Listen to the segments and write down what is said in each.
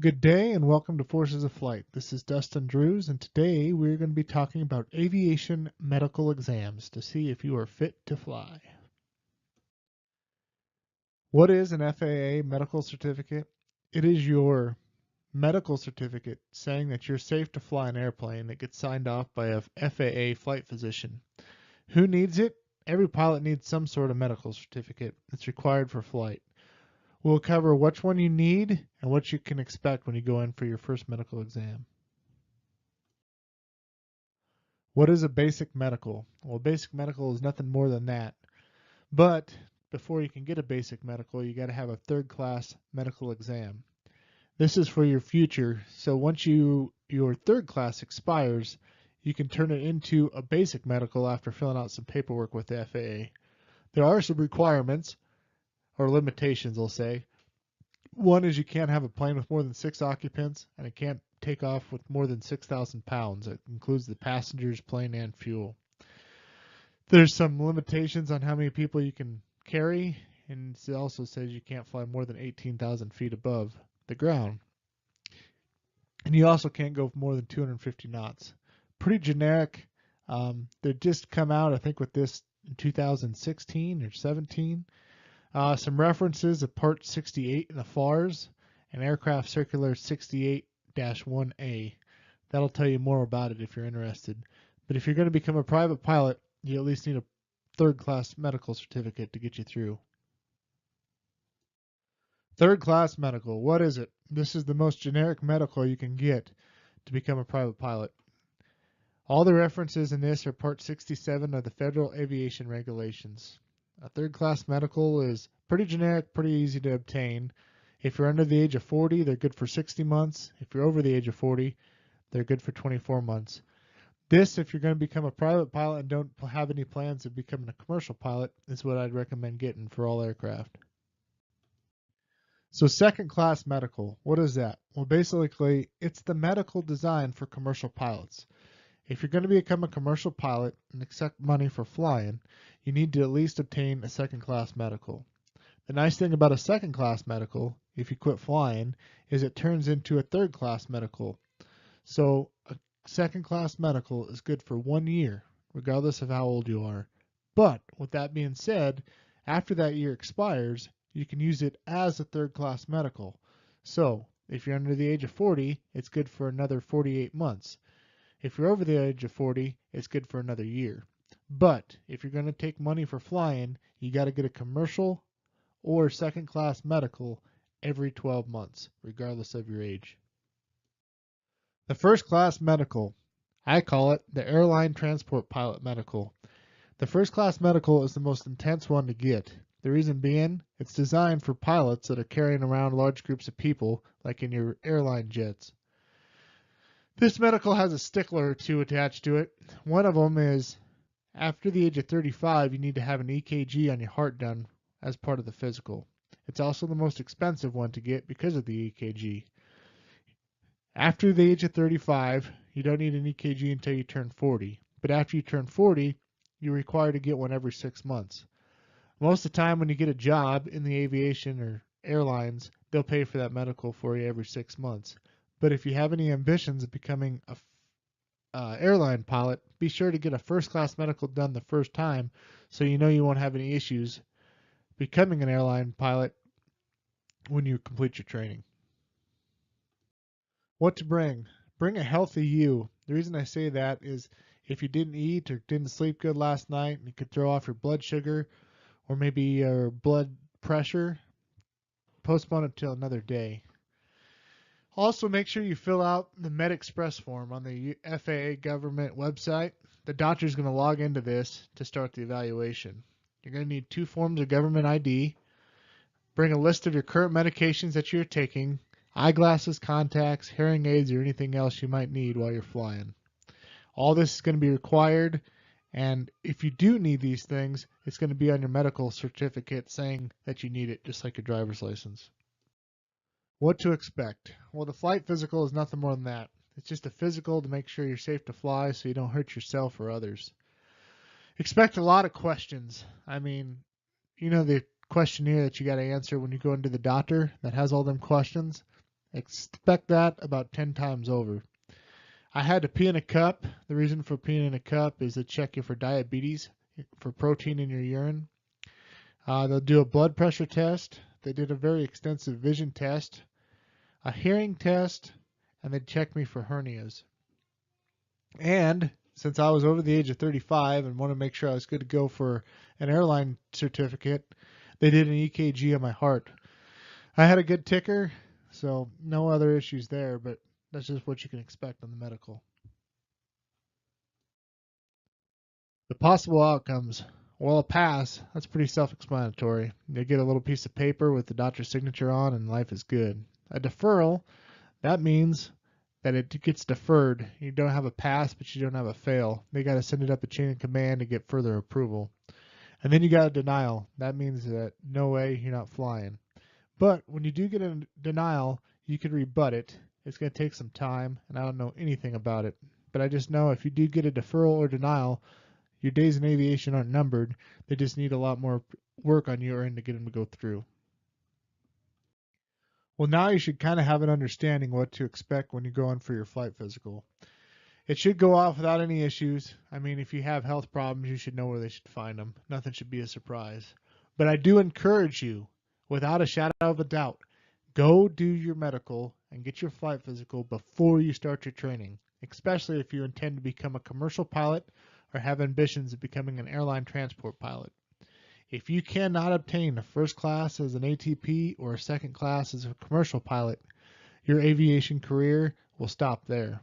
Good day and welcome to Forces of Flight. This is Dustin Drews, and today we're going to be talking about aviation medical exams to see if you are fit to fly. What is an FAA medical certificate? It is your medical certificate saying that you're safe to fly an airplane that gets signed off by a FAA flight physician. Who needs it? Every pilot needs some sort of medical certificate. It's required for flight. We'll cover which one you need and what you can expect when you go in for your first medical exam. What is a basic medical? Well, basic medical is nothing more than that. But before you can get a basic medical, you got to have a third class medical exam. This is for your future. So once your third class expires, you can turn it into a basic medical after filling out some paperwork with the FAA. There are some requirements or limitations, I'll say. One is you can't have a plane with more than 6 occupants, and it can't take off with more than 6,000 pounds. It includes the passengers, plane, and fuel. There's some limitations on how many people you can carry, and it also says you can't fly more than 18,000 feet above the ground. And you also can't go more than 250 knots. Pretty generic. They just come out, I think, with this in 2016 or 17. Some references of Part 68 in the FARS and Aircraft Circular 68-1A. That'll tell you more about it if you're interested. But if you're going to become a private pilot, you at least need a third-class medical certificate to get you through. Third-class medical, what is it? This is the most generic medical you can get to become a private pilot. All the references in this are Part 67 of the Federal Aviation Regulations. A third-class medical is pretty generic, pretty easy to obtain. If you're under the age of 40, they're good for 60 months. If you're over the age of 40, they're good for 24 months. This, if you're going to become a private pilot and don't have any plans of becoming a commercial pilot, is what I'd recommend getting for all aircraft. So second-class medical, what is that? Well, basically, it's the medical design for commercial pilots. If you're going to become a commercial pilot and accept money for flying, you need to at least obtain a second-class medical. The nice thing about a second-class medical, if you quit flying, is it turns into a third-class medical. So a second-class medical is good for 1 year, regardless of how old you are. But with that being said, after that year expires, you can use it as a third-class medical. So if you're under the age of 40, it's good for another 48 months. If you're over the age of 40, it's good for another year. But if you're going to take money for flying, you got to get a commercial or second-class medical every 12 months, regardless of your age. The first-class medical, I call it the airline transport pilot medical. The first-class medical is the most intense one to get. The reason being, it's designed for pilots that are carrying around large groups of people, like in your airline jets. This medical has a stickler or two attached to it. One of them is after the age of 35, you need to have an EKG on your heart done as part of the physical. It's also the most expensive one to get because of the EKG. After the age of 35, you don't need an EKG until you turn 40. But after you turn 40, you're required to get one every 6 months. Most of the time when you get a job in the aviation or airlines, they'll pay for that medical for you every 6 months. But if you have any ambitions of becoming a airline pilot, be sure to get a first-class medical done the first time so you know you won't have any issues becoming an airline pilot when you complete your training. What to bring? Bring a healthy you. The reason I say that is if you didn't eat or didn't sleep good last night, you could throw off your blood sugar or maybe your blood pressure, postpone it till another day. Also, make sure you fill out the MedExpress form on the FAA government website. The doctor's going to log into this to start the evaluation. You're going to need 2 forms of government ID. Bring a list of your current medications that you're taking, eyeglasses, contacts, hearing aids, or anything else you might need while you're flying. All this is going to be required, and if you do need these things, it's going to be on your medical certificate saying that you need it, just like your driver's license. What to expect? Well, the flight physical is nothing more than that. It's just a physical to make sure you're safe to fly so you don't hurt yourself or others. Expect a lot of questions. I mean, you know the questionnaire that you got to answer when you go into the doctor that has all them questions? Expect that about 10 times over. I had to pee in a cup. The reason for peeing in a cup is to check you for diabetes, for protein in your urine. They'll do a blood pressure test. They did a very extensive vision test, a hearing test, and they checked me for hernias. And since I was over the age of 35 and wanted to make sure I was good to go for an airline certificate, they did an EKG on my heart. I had a good ticker, so no other issues there, but that's just what you can expect on the medical. The possible outcomes. Well, a pass, that's pretty self-explanatory. You get a little piece of paper with the doctor's signature on and life is good. A deferral, that means that it gets deferred. You don't have a pass, but you don't have a fail. They got to send it up the chain of command to get further approval. And then you got a denial. That means that no way, you're not flying. But when you do get a denial, you can rebut it. It's going to take some time, and I don't know anything about it. But I just know if you do get a deferral or denial, your days in aviation aren't numbered. They just need a lot more work on your end to get them to go through. Well, now you should kind of have an understanding what to expect when you go in for your flight physical. It should go off without any issues. I mean, if you have health problems, you should know where they should find them. Nothing should be a surprise. But I do encourage you, without a shadow of a doubt, go do your medical and get your flight physical before you start your training, especially if you intend to become a commercial pilot or have ambitions of becoming an airline transport pilot. If you cannot obtain a first class as an ATP or a second class as a commercial pilot, your aviation career will stop there.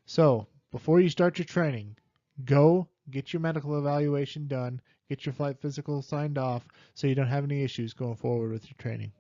So, before you start your training, go get your medical evaluation done, get your flight physical signed off so you don't have any issues going forward with your training.